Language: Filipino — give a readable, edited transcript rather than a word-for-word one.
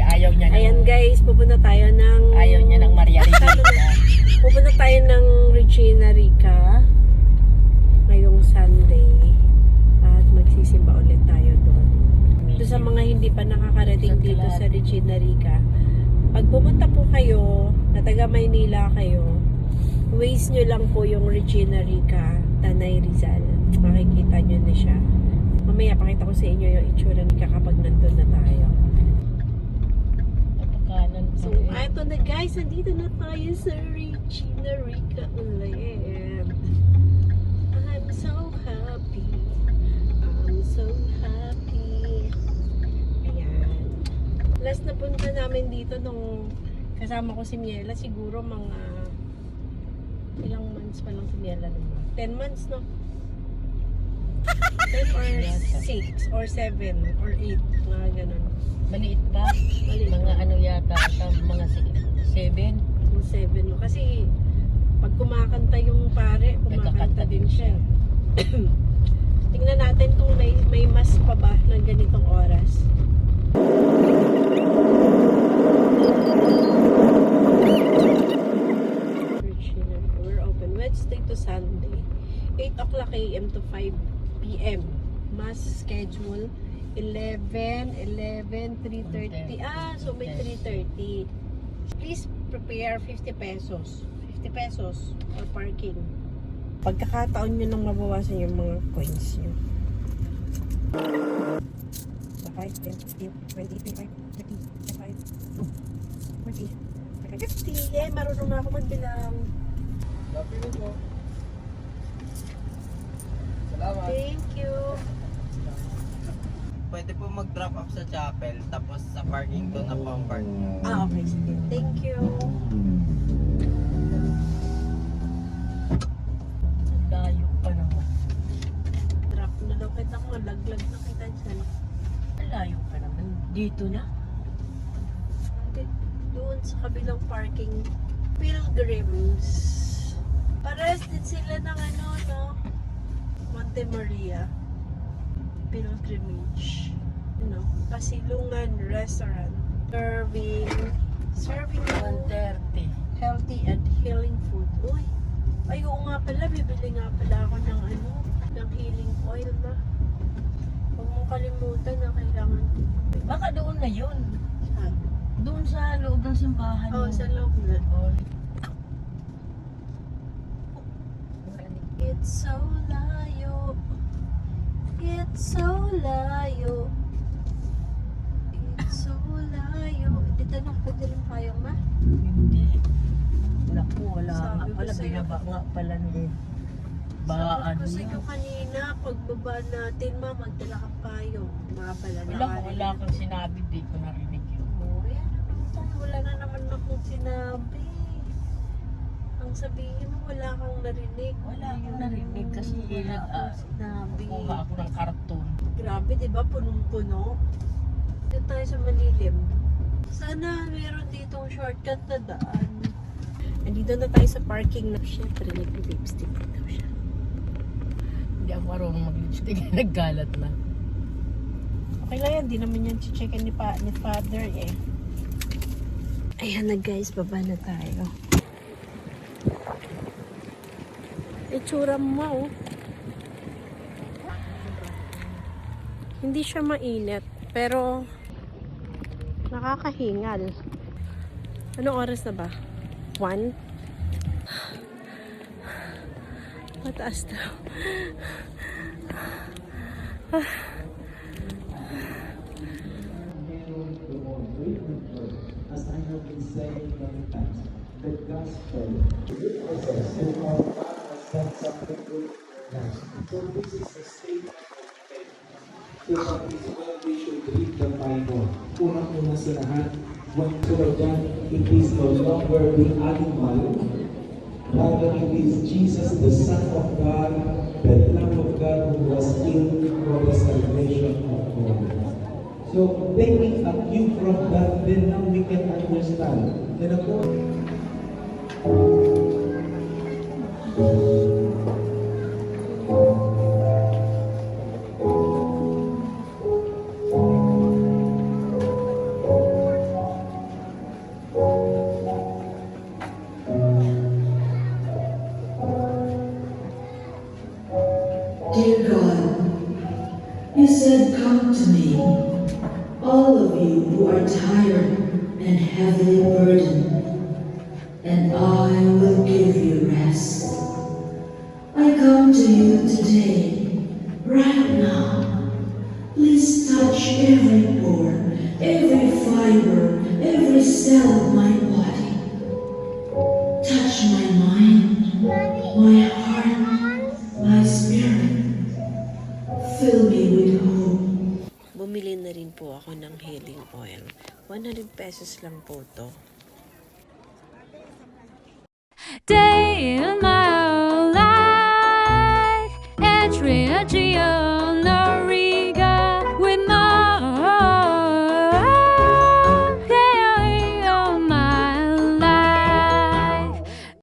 Ayaw niya ng... Ayan guys, pupunta tayo ng... Ayaw niya ng Maria Regina. Pupunta tayo ng Regina Rica ngayong Sunday at magsisimba ulit tayo doon. Doon sa mga hindi pa nakakarating dito sa Regina Rica, pag pumunta po kayo na taga Maynila kayo, waste nyo lang po yung Regina Rica, Tanay Rizal. Makikita nyo na siya. Mamaya pakita ko sa inyo yung itsura ni kapag nandun na tayo. So, ito na guys, nandito na tayo sa Regina Rica ulit. I'm so happy. I'm so happy. Ayan. Last na punta namin dito nung kasama ko si Miela, siguro mga ilang months pa lang si Miela naman. 10 months, no? 10 or 6 or 7 or 8, mga ganun. Maliit pa. Maliit Mga pa. ano yata, mga 7. 7. Kasi pag kumakanta yung pare, kumakanta Nagkakanta din din siya. Tingnan natin kung may mas pa ba ng ganitong oras. We're open Wednesday to Sunday, 8 o'clock a.m. to 5 p.m. Mass schedule 11, 3:30. So may 3:30. Please prepare 50 pesos. 50 pesos for parking. Pagkakataon nyo nang mabawasan yung mga coins nyo. 5, 10, 15, 20, 25, 30, 35, 40, 50. Eh, marunong na ako magbilang. Salamat. Thank you. Pwede po mag-drop off sa chapel, tapos sa parking doon na po ang park niyo. Okay, sige. Thank you. Layo pa naman. Drop na daw kita mo. Laglag na kita dyan. Layo pa naman. Dito na. Doon sa kabilang parking. Pilgrims. Parehas din sila ng ano, no? Monte Maria. Pilgrimage. You know, Pasilungan Restaurant. Serving 130. healthy and healing food. Uy, ay oo nga pala, bibili nga pala ako ng ano, ng healing oil ba? Huwag mong kalimutan na kailangan. Baka doon na yun. Ah, Doon sa loob ng simbahan. oh, sa loob na. Oh. It's so layo. It's so layo. It's so layo. Dito na pwede rin payong ma? Hindi. Wala po, wala nga Sabi ko pala. sa'yo. Binaba nga pala ni Sabi ko ano sa inyo kanina, pagbaba natin ma, magdala ka payong. Mga pala wala kang sinabi, di ko narinig yun. Oh, yan. Wala na naman akong sinabi. Ang sabihin mo, wala kang narinig. Wala akong narinig kasi Wala akong sinabi. kuha ako ng karton. Grabe, di ba? Punong-puno. Dito tayo sa Manilim. Sana meron ditong shortcut na daan. Andito na tayo sa parking na. Siyempre, nag-lipstick daw siya. Hindi ako marunong mag-lipstick. Naggalat na. Okay lang yan, di naman yan checkin ni father eh. Ayan na guys, baba na tayo. Itsura mo, oh. Hindi siya mainit, pero nakakahingal. Anong oras na ba? 1? Mataas daw. As I have been saying many times, the gospel is process to how God has done something good in us. So this is a statement of faith. So that is why we should read the Bible. Unang-una sa lahat, when John, it is no longer the animal, rather it is Jesus, the Son of God, the Lamb of God who was killed for the salvation of all. So taking a cue from that, then now we can understand that you said, "Come to me, all of you who are tired and heavily burdened, and I will give you rest." I come to you today, right now. Please touch every pore, every fiber, every cell of my body. Touch my mind, my heart, my spirit. Fill me with hope. Bumili na rin po ako ng healing oil. 100 pesos lang po to. Day in my life, Adria Gio.